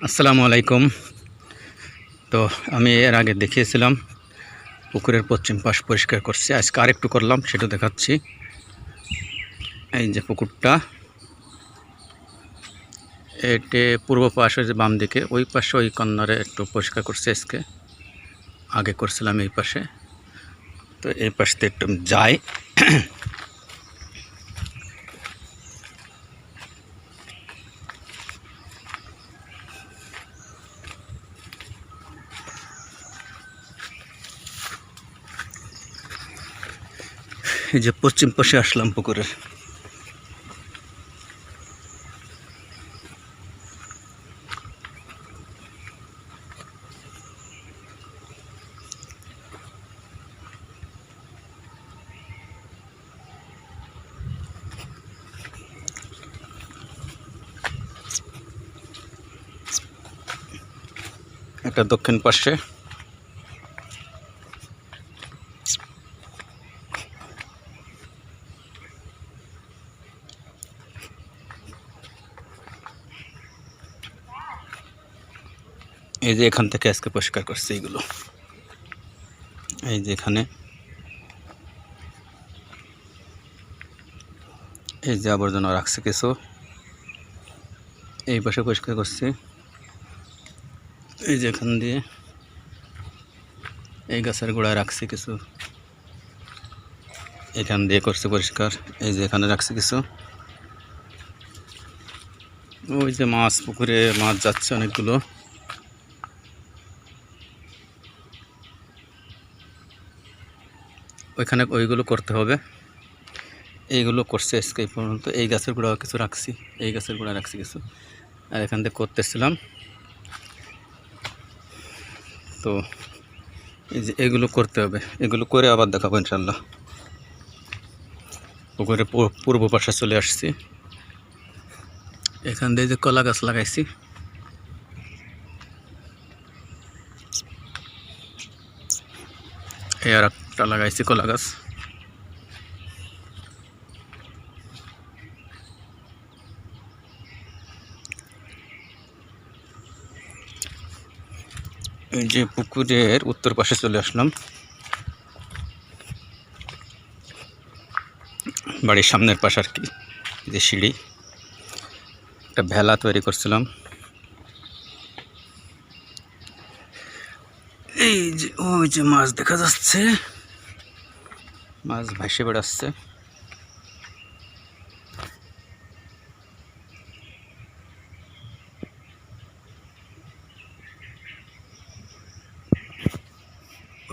আসসালামু আলাইকুম। তো আমি এর আগে দেখিয়েছিলাম পুকুরের পশ্চিম পাশ পরিষ্কার করছি, আজকে আরেকটু করলাম, সেটা দেখাচ্ছি। এই যে পুকুরটা, এটি পূর্ব পাশে যে বাম দিকে, ওই পাশে ওই কর্নারে একটু পরিষ্কার করছি আজকে। আগে করছিলাম এই পাশে, তো এই পাশে একটু যাই। এই যে পশ্চিম পাশে আসলাম পুকুরের। এটা দক্ষিণ পাশে। এই যে এখান থেকে আজকে পরিষ্কার করছে এইগুলো। এই যে এখানে, এই যে আবর্জনা রাখছে কিছু, এই পাশে পরিষ্কার করছি। এই যে এখান দিয়ে এই গাছের গোড়ায় রাখছি কিছু, এখান দিয়ে করছে পরিষ্কার। এই যে এখানে রাখছি কিছু। ওই যে মাছ, পুকুরে মাছ যাচ্ছে অনেকগুলো। ওইখানে ওইগুলো করতে হবে, এইগুলো করছে আজকে এই পর্যন্ত। এই গাছের গোড়া কিছু রাখছি, এই গাছের গোড়া রাখছি কিছু, আর এখান থেকে করতেছিলাম। তো এই যে এগুলো করতে হবে, এগুলো করে আবার দেখাবো ইনশাল্লাহ। পুকুরে পূর্ব পাশে চলে আসছি। এখান দিয়ে যে কলা গাছ লাগাইছি, এই আর একটা লাগাইছি কলা গাছ। এই যে পুকুরের উত্তর পাশে চলে আসলাম, বাড়ির সামনের পাশ আর কি। যে সিঁড়ি, একটা ভেলা তৈরি করছিলাম। এই যে ওই যে মাছ দেখা যাচ্ছে, মাছ ভাসে বেড়াচ্ছে।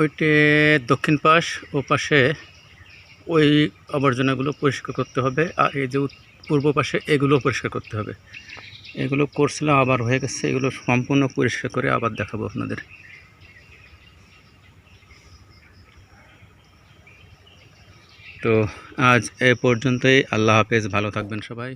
ওইটে দক্ষিণ পাশ, ও পাশে ওই আবর্জনাগুলো পরিষ্কার করতে হবে, আর এই যে পূর্ব পাশে এগুলো পরিষ্কার করতে হবে। এগুলো করছিলাম, আবার হয়ে গেছে। এগুলো সম্পূর্ণ পরিষ্কার করে আবার দেখাবো আপনাদের। তো আজ এ পর্যন্তই। আল্লাহ হাফেজ, ভালো থাকবেন সবাই।